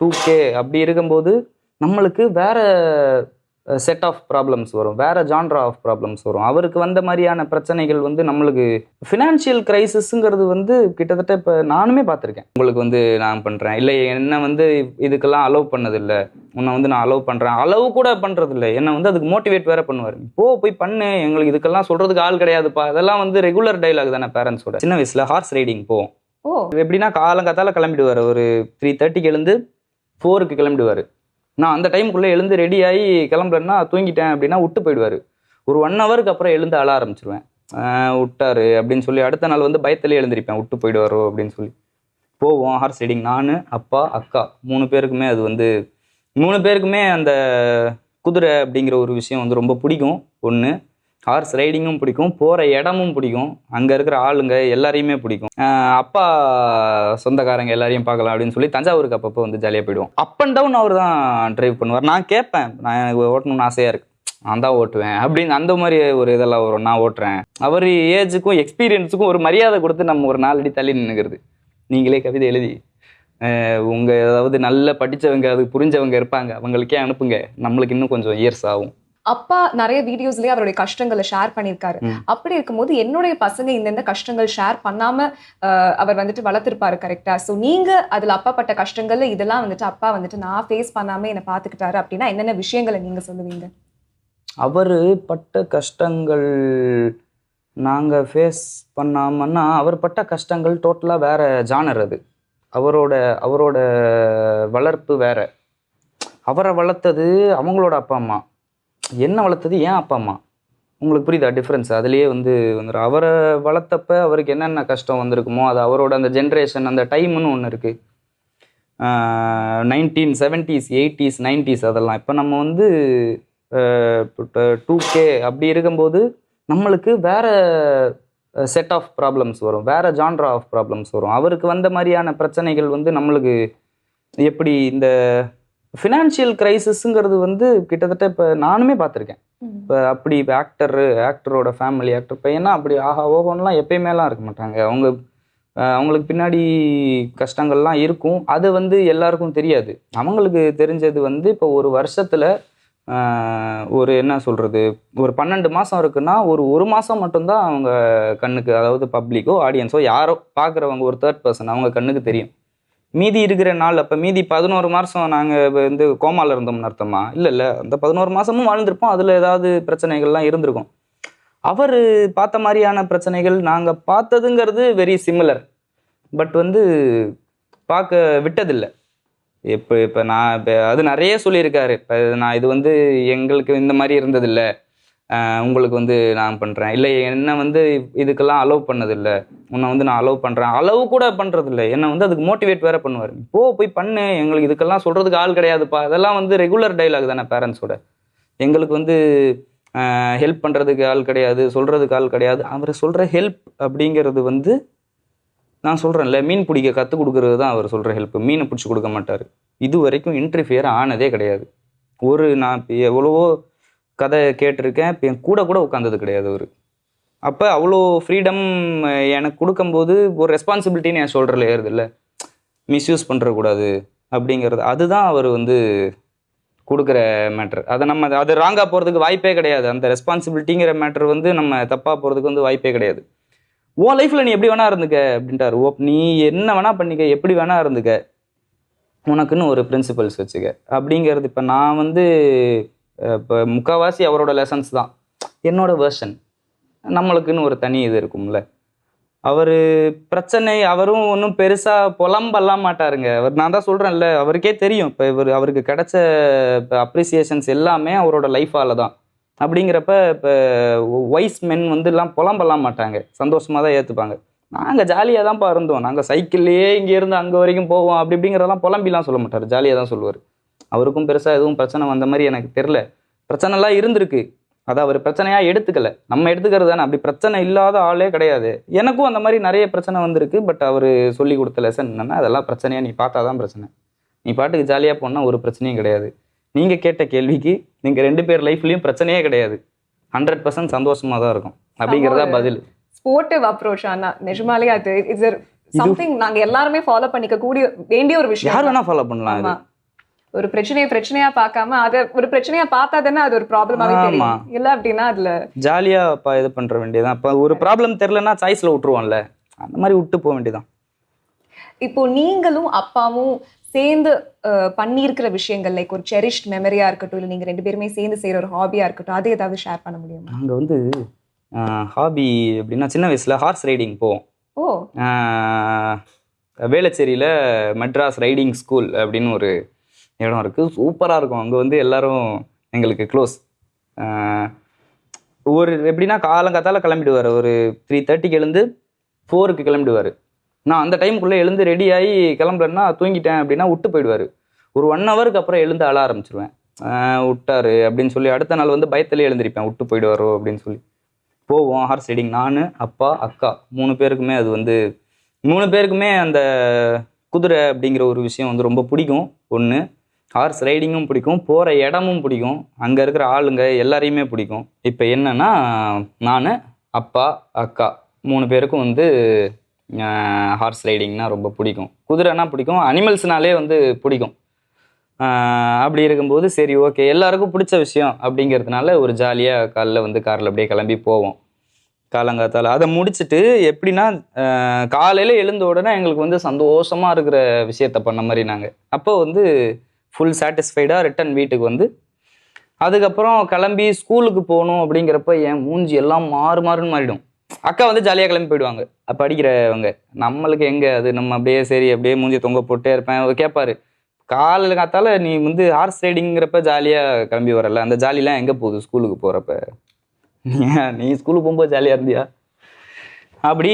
2K அப்படி இருக்கும்போது நம்மளுக்கு வேற செட் ஆஃப் ப்ராப்ளம்ஸ் வரும், வேற ஜான்ரா ஆஃப் ப்ராப்ளம்ஸ் வரும். அவருக்கு வந்த மாதிரியான பிரச்சனைகள் வந்து நம்மளுக்கு ஃபினான்ஷியல் கிரைசிஸ்ங்கிறது வந்து கிட்டத்தட்ட இப்போ நானுமே பார்த்துருக்கேன். உங்களுக்கு வந்து நான் பண்ணுறேன், இல்லை என்ன வந்து இதுக்கெல்லாம் அலோவ் பண்ணதில்லை, உன்னை வந்து நான் அலோவ் பண்ணுறேன், அலோவ் கூட பண்ணுறதில்லை, என்னை வந்து அதுக்கு மோட்டிவேட் வேற பண்ணுவார். போய் பண்ணு, எங்களுக்கு இதுக்கெல்லாம் சொல்கிறதுக்கு ஆள் கிடையாதுப்பா. அதெல்லாம் வந்து ரெகுலர் டைலாக் தானே பேரண்ட்ஸோட. சின்ன வயசில் ஹார்ஸ் ரைடிங் போவோம். எப்படின்னா காலங்காத்தால கிளம்பிடுவார், ஒரு 3:30க்கு எழுந்து 4க்கு கிளம்பிடுவார். நான் அந்த டைமுக்குள்ளே எழுந்து ரெடி ஆகி கிளம்புறேன்னா தூங்கிட்டேன் அப்படின்னா விட்டு போயிடுவார். ஒரு 1 ஹவருக்கு அப்புறம் எழுந்து அழ ஆரம்பிச்சிருவேன். விட்டாரு அப்படின்னு சொல்லி அடுத்த நாள் வந்து பயத்திலே எழுந்திருப்பேன், விட்டு போயிடுவாரோ அப்படின்னு சொல்லி. போவோம் ஹார்ஸ் ரைடிங், நான், அப்பா, அக்கா 3 பேருக்குமே. அது வந்து 3 பேருக்குமே அந்த குதிரை அப்படிங்கிற ஒரு விஷயம் வந்து ரொம்ப பிடிக்கும். ஒன்று, ஹார்ஸ் ரைடிங்கும் பிடிக்கும், போகிற இடமும் பிடிக்கும், அங்கே இருக்கிற ஆளுங்க எல்லாரையுமே பிடிக்கும். அப்பா சொந்தக்காரங்க எல்லாரையும் பார்க்கலாம் அப்படின்னு சொல்லி தஞ்சாவூருக்கு அப்பப்போ வந்து ஜாலியாக போயிடுவோம். அப் அண்ட் டவுன் அவர் தான் ட்ரைவ் பண்ணுவார். நான் கேட்பேன், நான் எனக்கு ஓட்டணும்னு ஆசையாக இருக்குது, நான் தான் ஓட்டுவேன் அப்படின்னு. அந்த மாதிரி ஒரு இதெல்லாம் வரும், நான் ஓட்டுறேன். அவர் ஏஜுக்கும் எக்ஸ்பீரியன்ஸுக்கும் ஒரு மரியாதை கொடுத்து நம்ம ஒரு 4 அடி தள்ளி நின்றுக்கிறது. நீங்களே கவிதை எழுதி உங்கள் ஏதாவது நல்ல படித்தவங்க, அதுக்கு புரிஞ்சவங்க இருப்பாங்க, அவங்களுக்கே அனுப்புங்க, நம்மளுக்கு இன்னும் கொஞ்சம் இயர்ஸ் ஆகும். அப்பா நிறைய வீடியோஸ்லயே அவருடைய கஷ்டங்களை ஷேர் பண்ணியிருக்காரு. அப்படி இருக்கும்போது என்னுடைய பசங்க இந்த கஷ்டங்கள் ஷேர் பண்ணாம அவர் வந்துட்டு வளர்த்திருப்பாரு, கரெக்டா? ஸோ நீங்க அதுல அப்பா பட்ட கஷ்டங்கள்ல இதெல்லாம் வந்துட்டு அப்பா வந்துட்டு நான் ஃபேஸ் பண்ணாம என்னை பார்த்துக்கிட்டாரு அப்படின்னா என்னென்ன விஷயங்களை நீங்க சொல்லுவீங்க? அவர் பட்ட கஷ்டங்கள் நாங்கள் ஃபேஸ் பண்ணாமன்னா, அவர் பட்ட கஷ்டங்கள் டோட்டலாக வேற ஜானர். அது அவரோட வளர்ப்பு வேற. அவரை வளர்த்தது அவங்களோட அப்பா அம்மா, என்ன வளர்த்தது ஏன் அப்பா அம்மா. உங்களுக்கு புரியுதா டிஃப்ரென்ஸ்? அதுலேயே வந்து வந்துடும். அவரை வளர்த்தப்ப அவருக்கு என்னென்ன கஷ்டம் வந்திருக்குமோ அது அவரோட அந்த ஜென்ரேஷன், அந்த டைம்னு ஒன்று இருக்குது. 1970s 80s 90s அதெல்லாம். இப்போ நம்ம வந்து 2K அப்படி இருக்கும்போது நம்மளுக்கு வேற செட் ஆஃப் ப்ராப்ளம்ஸ் வரும், வேற ஜான்ரா ஆஃப் ப்ராப்ளம்ஸ் வரும். அவருக்கு வந்த மாதிரியான பிரச்சனைகள் வந்து நம்மளுக்கு எப்படி இந்த ஃபினான்ஷியல் கிரைசிஸ்ங்கிறது வந்து கிட்டத்தட்ட இப்போ நானுமே பார்த்துருக்கேன். இப்போ அப்படி இப்போ ஆக்டரோட ஃபேமிலி ஆக்டர் பையனா அப்படி ஆஹா ஓகோன்லாம் எப்பயுமேலாம் இருக்க மாட்டாங்க. அவங்களுக்கு பின்னாடி கஷ்டங்கள்லாம் இருக்கும். அது வந்து எல்லாருக்கும் தெரியாது. அவங்களுக்கு தெரிஞ்சது வந்து இப்போ ஒரு வருஷத்தில் ஒரு என்ன சொல்கிறது, ஒரு 12 மாதம் இருக்குன்னா ஒரு மாதம் மட்டும்தான் அவங்க கண்ணுக்கு, அதாவது பப்ளிக்கோ ஆடியன்ஸோ யாரோ பார்க்குறவங்க, ஒரு 3rd person அவங்க கண்ணுக்கு தெரியும். மீதி இருக்கிற நாள், அப்போ மீதி 11 மாதம் நாங்கள் வந்து கோமாவில் இருந்தோம்னு அர்த்தமா? இல்லை, அந்த 11 மாதமும் வாழ்ந்திருப்போம், அதில் ஏதாவது பிரச்சனைகள்லாம் இருந்திருக்கும். அவர் பார்த்த மாதிரியான பிரச்சனைகள் நாங்கள் பார்த்ததுங்கிறது வெரி சிமிலர். பட் வந்து பார்க்க விட்டதில்லை. இப்போ நான் அது நிறைய சொல்லியிருக்காரு. இப்போ நான் இது வந்து எங்களுக்கு இந்த மாதிரி இருந்ததில்லை, உங்களுக்கு வந்து நான் பண்ணுறேன், இல்லை என்ன வந்து இதுக்கெல்லாம் அலோவ் பண்ணதில்லை, உன்னை வந்து நான் அலோவ் பண்ணுறேன், அலோவ் கூட பண்ணுறதில்லை, என்னை வந்து அதுக்கு மோட்டிவேட் வேற பண்ணுவார். போய் பண்ணு, எங்களுக்கு இதுக்கெல்லாம் சொல்கிறதுக்கு ஆள் கிடையாதுப்பா. அதெல்லாம் வந்து ரெகுலர் டைலாக் தானே பேரண்ட்ஸோட. எங்களுக்கு வந்து ஹெல்ப் பண்ணுறதுக்கு ஆள் கிடையாது, சொல்கிறதுக்கு ஆள் கிடையாது. அவர் சொல்கிற ஹெல்ப் அப்படிங்கிறது வந்து நான் சொல்கிறேன்ல, மீன் பிடிக்க கற்றுக் கொடுக்குறது தான் அவர் சொல்கிற ஹெல்ப். மீனை பிடிச்சி கொடுக்க மாட்டார். இது வரைக்கும் இன்டர்ஃபியர் ஆனதே கிடையாது. நான் எவ்வளவோ கதை கேட்டிருக்கேன், இப்போ என் கூட உட்காந்தது கிடையாது அவர். அப்போ அவ்வளோ ஃப்ரீடம் எனக்கு கொடுக்கும்போது ஒரு ரெஸ்பான்சிபிலிட்டின்னு என் ஷோல்டரில் ஏறுது இல்லை, மிஸ்யூஸ் பண்ணுறக்கூடாது அப்படிங்கிறது. அதுதான் அவர் வந்து கொடுக்குற மேட்ரு. அது ராங்காக போகிறதுக்கு வாய்ப்பே கிடையாது. அந்த ரெஸ்பான்சிபிலிட்டிங்கிற மேட்ரு வந்து நம்ம தப்பாக போகிறதுக்கு வந்து வாய்ப்பே கிடையாது. உன் லைஃப்பில் நீ எப்படி வேணா இருந்துக்க அப்படின்ட்டார். நீ என்ன வேணா பண்ணிக்க, எப்படி வேணா இருந்துக்க, உனக்குன்னு ஒரு பிரின்சிபல்ஸ் வச்சுக்க அப்படிங்கிறது. இப்போ நான் வந்து இப்போ முக்கால்வாசி அவரோட லெசன்ஸ் தான் என்னோட வேர்ஷன். நம்மளுக்குன்னு ஒரு தனி இது இருக்கும்ல. அவரும் ஒன்றும் பெருசாக புலம்பெல்லாம் மாட்டாருங்க. நான் தான் சொல்கிறேன்ல, அவருக்கே தெரியும் இப்போ அவருக்கு கிடைச்ச அப்ரிசியேஷன்ஸ் எல்லாமே அவரோட லைஃபால் தான். அப்படிங்கிறப்ப இப்போ வைஸ் மென் வந்து எல்லாம் புலம்பெல்லாம் மாட்டாங்க, சந்தோஷமாக தான் ஏற்றுப்பாங்க. நாங்கள் ஜாலியாக தான்ப்பா இருந்தோம், நாங்கள் சைக்கிள்லேயே இங்கேருந்து அங்கே வரைக்கும் போவோம், அப்படிங்கிறதெல்லாம் புலம்பிலாம் சொல்ல மாட்டார், ஜாலியாக தான் சொல்லுவார். அவருக்கும் பெருசாக எதுவும் பிரச்சனை வந்த மாதிரி எனக்கு தெரில. பிரச்சனைலாம் இருந்திருக்கு, அதை அவர் பிரச்சனையாக எடுத்துக்கல, நம்ம எடுத்துக்கிறது தானே. அப்படி பிரச்சனை இல்லாத ஆளே கிடையாது. எனக்கும் அந்த மாதிரி நிறைய பிரச்சனை வந்திருக்கு. பட் அவர் சொல்லி கொடுத்த லெசன் என்னென்னா, அதெல்லாம் பிரச்சனையாக நீ பார்த்தா தான் பிரச்சனை, நீ பாட்டுக்கு ஜாலியாக போனால் ஒரு பிரச்சனையும் கிடையாது. நீங்கள் கேட்ட கேள்விக்கு நீங்கள் 2 பேர் லைஃப்லையும் பிரச்சனையே கிடையாது, 100% சந்தோஷமாக தான் இருக்கும் அப்படிங்கிறதா பதில். Sportive approach. ஆனா நிஜமாலே அது இட்ஸ் சம்திங் நாங்க எல்லாருமே ஃபாலோ பண்ணிக்க கூடிய வேண்டிய ஒரு விஷயம். யார் வேணா ஃபாலோ பண்ணலாம். ஒரு பிரச்சனையா பார்க்காம அதை ஒரு பிரச்சனையா பார்த்தா தானே அது ஒரு ப்ராப்ளமாவே தெரியும். இல்ல அப்படின்னா அதுல ஜாலியா இது பண்ற வேண்டியதான். அப்ப ஒரு ப்ராப்ளம் தெரியலன்னா சாய்ஸ்ல விட்டுருவோம்ல, அந்த மாதிரி விட்டு போக வேண்டியதான். இப்போ நீங்களும் அப்பாவும் சேர்ந்து பண்ணியிருக்கிற விஷயங்கள் லைக் ஒரு செரிஷ்ட் மெமரியா இருக்கட்டும், இல்லை நீங்க 2 பேருமே சேர்ந்து செய்யற ஒரு ஹாபியா இருக்கட்டும், அது ஏதாவது ஷேர் பண்ண முடியுமா? நாங்க வந்து ஹாபி அப்படின்னா சின்ன வயசுல ஹார்ஸ் ரைடிங் போவோம். ஓ, வேளச்சேரியில மெட்ராஸ் ரைடிங் ஸ்கூல் அப்படின்னு ஒரு இடம் இருக்குது. சூப்பராக இருக்கும். அங்கே வந்து எல்லாரும் எங்களுக்கு க்ளோஸ். ஒரு எப்படின்னா காலங்காத்தால கிளம்பிடுவார். ஒரு 3:30க்கு எழுந்து 4க்கு கிளம்பிடுவார். நான் அந்த டைமுக்குள்ளே எழுந்து ரெடி ஆகி கிளம்புறேன்னா தூங்கிட்டேன் அப்படின்னா விட்டு போயிடுவார். ஒரு 1 ஹவருக்கு அப்புறம் எழுந்து அழ ஆரம்பிச்சிருவேன். விட்டாரு அப்படின்னு சொல்லி அடுத்த நாள் வந்து பயத்திலே எழுந்திருப்பேன், விட்டு போயிடுவாரோ அப்படின்னு சொல்லி. போவோம் ஹார்ஸ் ரைடிங். நான், அப்பா, அக்கா 3 பேருக்குமே அது வந்து 3 பேருக்குமே அந்த குதிரை அப்படிங்கிற ஒரு விஷயம் வந்து ரொம்ப பிடிக்கும். ஒன்று, ஹார்ஸ் ரைடிங்கும் பிடிக்கும், போகிற இடமும் பிடிக்கும், அங்கே இருக்கிற ஆளுங்க எல்லாரையுமே பிடிக்கும். இப்போ என்னன்னா நான், அப்பா, அக்கா 3 பேருக்கும் வந்து ஹார்ஸ் ரைடிங்னா ரொம்ப பிடிக்கும். குதிரைனா பிடிக்கும், அனிமல்ஸ்னாலே வந்து பிடிக்கும். அப்படி இருக்கும்போது சரி ஓகே எல்லாருக்கும் பிடிச்ச விஷயம் அப்படிங்கிறதுனால ஒரு ஜாலியாக காலைல வந்து காரில் அப்படியே கிளம்பி போவோம் காலங்காத்தால். அதை முடிச்சுட்டு எப்படின்னா காலையில் எழுந்த உடனே எங்களுக்கு வந்து சந்தோஷமாக இருக்கிற விஷயத்த பண்ண மாதிரி நாங்கள் அப்போ வந்து ஃபுல் சாட்டிஸ்ஃபைடாக ரிட்டன் வீட்டுக்கு வந்து அதுக்கப்புறம் கிளம்பி ஸ்கூலுக்கு போகணும் அப்படிங்கிறப்ப என் மூஞ்சி எல்லாம் மாறுன்னு மாறிடும். அக்கா வந்து ஜாலியாக கிளம்பி போயிடுவாங்க. படிக்கிறவங்க, நம்மளுக்கு எங்கே அது, நம்ம அப்படியே சரி அப்படியே மூஞ்சி தொங்க போட்டே இருப்பேன். கேட்பாரு காலையில் காத்தால நீ வந்து ஹார்ஸ் ரைடிங்கிறப்ப ஜாலியாக கிளம்பி வரல, அந்த ஜாலிலாம் எங்கே போகுது ஸ்கூலுக்கு போகிறப்ப, நீ ஸ்கூலுக்கு போகும்போது ஜாலியாக இருந்தியா? அப்படி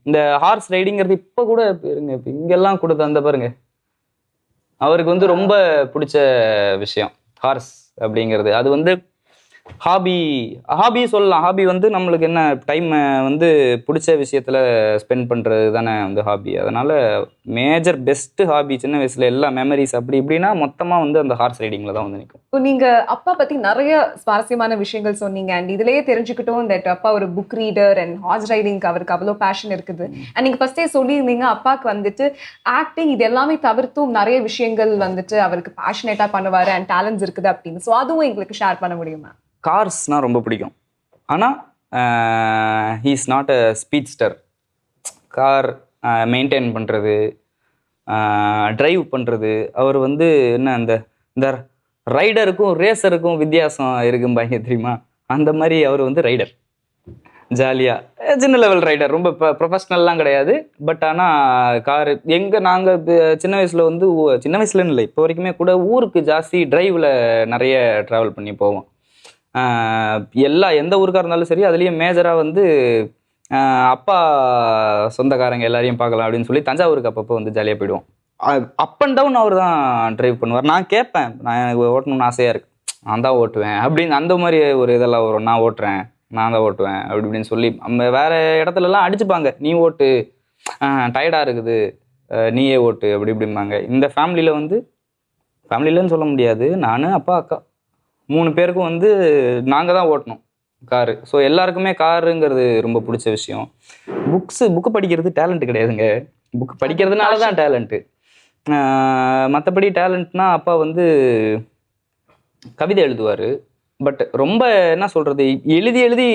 இந்த ஹார்ஸ் ரைடிங்கிறது இப்போ கூட இருங்க, இப்போ இங்கெல்லாம் கொடுத்த அந்த பாருங்க, அவருக்கு வந்து ரொம்ப பிடிச்ச விஷயம் ஹார்ஸ் அப்படிங்கிறது. அது வந்து ஹாபி சொல்லலாம். ஹாபி வந்து நம்மளுக்கு என்ன டைம் வந்து பிடிச்ச விஷயத்துல ஸ்பெண்ட் பண்றது தானே வந்து ஹாபி. அதனால மேஜர் பெஸ்ட் ஹாபி சின்ன வயசுல எல்லா மெமரிஸ் அப்படி இப்படின்னா மொத்தமா வந்து அந்த ஹார்ஸ் ரைடிங்ல தான் வந்து நிற்கும். இப்போ நீங்க அப்பா பத்தி நிறைய சுவாரஸ்யமான விஷயங்கள் சொன்னீங்க. அண்ட் இதுலயே தெரிஞ்சுக்கிட்டோம் தட் அப்பா ஒரு புக் ரீடர் அண்ட் ஹார்ஸ் ரைடிங்க்கு அவருக்கு அவ்வளோ பேஷன் இருக்குது. அண்ட் நீங்க ஃபர்ஸ்டே சொல்லியிருந்தீங்க அப்பாவுக்கு வந்துட்டு ஆக்டிங் இது எல்லாமே தவிர்த்தும் நிறைய விஷயங்கள் வந்துட்டு அவருக்கு பேஷனேட்டா பண்ணுவாரு அண்ட் டேலண்ட்ஸ் இருக்குது அப்படின்னு. ஸோ அதுவும் எங்களுக்கு ஷேர் பண்ண முடியுமா? கார்ஸ்னால் ரொம்ப பிடிக்கும். ஆனால் he is not a speedster. Car maintain பண்ணுறது, ட்ரைவ் பண்ணுறது, அவர் வந்து என்ன இந்த ரைடருக்கும் ரேசருக்கும் வித்தியாசம் இருக்கும்பாங்க தெரியுமா, அந்த மாதிரி அவர் வந்து ரைடர். ஜாலியாக சின்ன லெவல் ரைடர், ரொம்ப ப்ரொஃபஷ்னல்லாம் கிடையாது. பட் ஆனால் காரு நாங்கள் சின்ன வயசில் வந்து சின்ன வயசுலன்னு இல்லை இப்போ வரைக்குமே கூட ஊருக்கு ஜாஸ்தி டிரைவில் நிறைய ட்ராவல் பண்ணி போவோம். எந்த ஊருக்காக இருந்தாலும் சரி, அதுலேயும் மேஜராக வந்து அப்பா சொந்தக்காரங்க எல்லாரையும் பார்க்கலாம் அப்படின்னு சொல்லி தஞ்சாவூருக்கு அப்பப்போ வந்து ஜாலியாக போயிடுவோம். அப் அண்ட் டவுன் அவர் தான் ட்ரைவ் பண்ணுவார். நான் கேட்பேன், நான் எனக்கு ஓட்டணும்னு ஆசையாக இருக்குது, நான் தான் ஓட்டுவேன் அப்படின்னு. அந்த மாதிரி ஒரு இதெல்லாம் வரும், நான் ஓட்டுறேன், நான் தான் ஓட்டுவேன் அப்படி இப்படின்னு சொல்லி. நம்ம வேறு இடத்துலலாம் அடிச்சுப்பாங்க, நீ ஓட்டு, டயர்டாக இருக்குது, நீயே ஓட்டு அப்படி இப்படிம்பாங்க. இந்த ஃபேமிலியில் வந்து ஃபேமிலியிலன்னு சொல்ல முடியாது, நான், அப்பா, அக்கா 3 பேருக்கும் வந்து நாங்கள் தான் ஓட்டணும் காரு. ஸோ எல்லாருக்குமே காருங்கிறது ரொம்ப பிடிச்ச விஷயம். புக்கு படிக்கிறது டேலண்ட் கிடையாதுங்க, புக் படிக்கிறதுனால தான் டேலண்ட்டு. மற்றபடி டேலண்ட்னா அப்பா வந்து கவிதை எழுதுவார். பட் ரொம்ப என்ன சொல்கிறது, எழுதி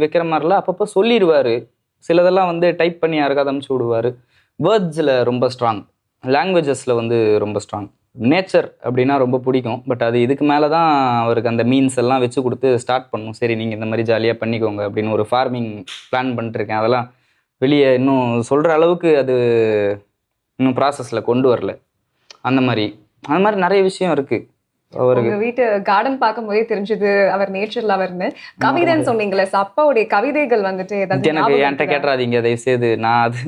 வைக்கிற மாதிரிலாம் அப்பப்போ சொல்லிடுவார். சிலதெல்லாம் வந்து டைப் பண்ணி யாருக்காவது அனுப்பிச்சி விடுவார். வேர்ட்ஸில் ரொம்ப ஸ்ட்ராங், லாங்குவேஜஸில் வந்து ரொம்ப ஸ்ட்ராங். நேச்சர் அப்படின்னா ரொம்ப பிடிக்கும். பட் அது இதுக்கு மேலே தான் அவருக்கு அந்த மீன்ஸ் எல்லாம் வச்சு கொடுத்து ஸ்டார்ட் பண்ணணும். சரி நீங்கள் இந்த மாதிரி ஜாலியாக பண்ணிக்கோங்க அப்படின்னு ஒரு ஃபார்மிங் பிளான் பண்ணிட்டுருக்கேன். அதெல்லாம் வெளியே இன்னும் சொல்கிற அளவுக்கு அது இன்னும் ப்ராசஸில் கொண்டு வரல. அந்த மாதிரி நிறைய விஷயம் இருக்குது அவருக்கு. வீட்டு கார்டன் பார்க்கும் போதே தெரிஞ்சது அவர் நேச்சர் லவர்னு. கவிதைன்னு சொன்னீங்களே, அப்பாவுடைய கவிதைகள் வந்துட்டு எனக்கு என்கிட்ட கேட்டுறாதீங்க தயவு செய்து. நான் அது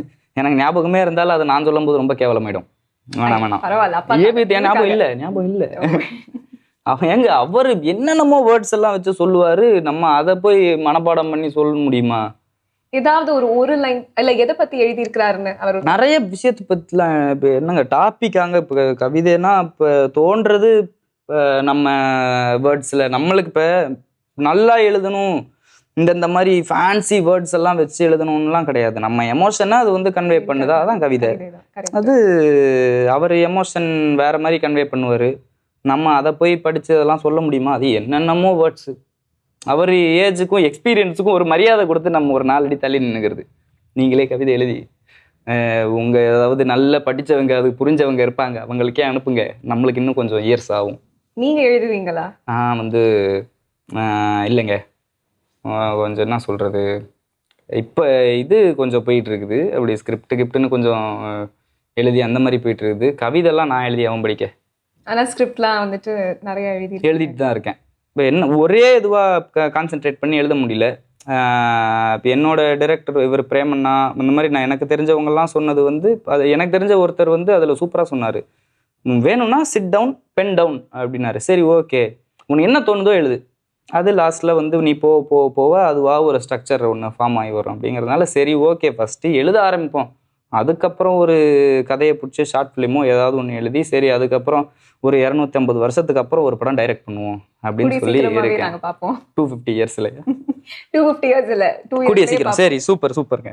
எனக்கு ஞாபகமே இருந்தாலும் அதை நான் சொல்லும் போது ரொம்ப கேவலமாயிடும். வேணாம் ஞாபகம் இல்ல. அவன் எங்க அவர் என்னென்னமோ வேர்ட்ஸ் எல்லாம் வச்சு சொல்லுவாரு, நம்ம அதை போய் மனப்பாடம் பண்ணி சொல்ல முடியுமா? ஏதாவது ஒரு லைன் இல்ல எதை பத்தி எழுதி இருக்கிறாருன்னு அவர் நிறைய விஷயத்தை பத்திலாம். இப்ப என்னங்க டாபிக்காங்க, இப்ப கவிதைனா இப்ப தோன்றது நம்ம வேர்ட்ஸ்ல. நம்மளுக்கு இப்ப நல்லா எழுதணும், இந்த மாதிரி ஃபேன்சி வேர்ட்ஸ் எல்லாம் வச்சு எழுதணும்லாம் கிடையாது. நம்ம எமோஷனை அது வந்து கன்வே பண்ணுதா அதான் கவிதை. அது அவர் எமோஷன் வேற மாதிரி கன்வே பண்ணுவார். நம்ம அதை போய் படித்து அதெல்லாம் சொல்ல முடியுமா? அது என்னென்னமோ வேர்ட்ஸு. அவர் ஏஜுக்கும் எக்ஸ்பீரியன்ஸுக்கும் ஒரு மரியாதை கொடுத்து நம்ம ஒரு 4 அடி தள்ளி நின்றுக்கிறது. நீங்களே கவிதை எழுதி உங்கள் ஏதாவது நல்ல படித்தவங்க அது புரிஞ்சவங்க இருப்பாங்க, அவங்களுக்கே அனுப்புங்க. நம்மளுக்கு இன்னும் கொஞ்சம் இயர்ஸ் ஆகும். நீங்கள் எழுதுவீங்களா? நான் வந்து இல்லைங்க, கொஞ்சம் என்ன சொல்கிறது, இப்போ இது கொஞ்சம் போயிட்டுருக்குது. அப்படி கிரிப்டுன்னு கொஞ்சம் எழுதி அந்த மாதிரி போயிட்டுருக்குது. கவிதைலாம் நான் எழுதி அவன் படிக்க. ஆனால் ஸ்கிரிப்ட்லாம் வந்துட்டு நிறைய எழுதிட்டு தான் இருக்கேன். இப்போ என்ன ஒரே இதுவாக கான்சென்ட்ரேட் பண்ணி எழுத முடியல. இப்போ என்னோட டைரக்டர் இவர் பிரேமண்ணா இந்த மாதிரி நான் எனக்கு தெரிஞ்சவங்கலாம் சொன்னது வந்து அது எனக்கு தெரிஞ்ச ஒருத்தர் வந்து அதில் சூப்பராக சொன்னார். வேணும்னா சிட் டவுன் பென் டவுன் அப்படின்னாரு. சரி ஓகே, உனக்கு என்ன தோணுதோ எழுது, அது லாஸ்ட்டில் வந்து நீ போக அதுவாக ஒரு ஸ்ட்ரக்சர் ஒன்று ஃபார்ம் ஆகி வரும் அப்படிங்கிறதுனால சரி ஓகே ஃபஸ்ட்டு எழுத ஆரம்பிப்போம். அதுக்கப்புறம் ஒரு கதையை பிடிச்சி ஷார்ட் ஃபிலிமோ ஏதாவது ஒன்று எழுதி சரி அதுக்கப்புறம் ஒரு 250 வருஷத்துக்கு அப்புறம் ஒரு படம் டைரக்ட் பண்ணுவோம் அப்படின்னு சொல்லி இருக்கேன். 250 இயர்ஸ்ல 250 இயர்ஸ் இல்லை, 2 கூடிய சீக்கிரம். சரி சூப்பருங்க.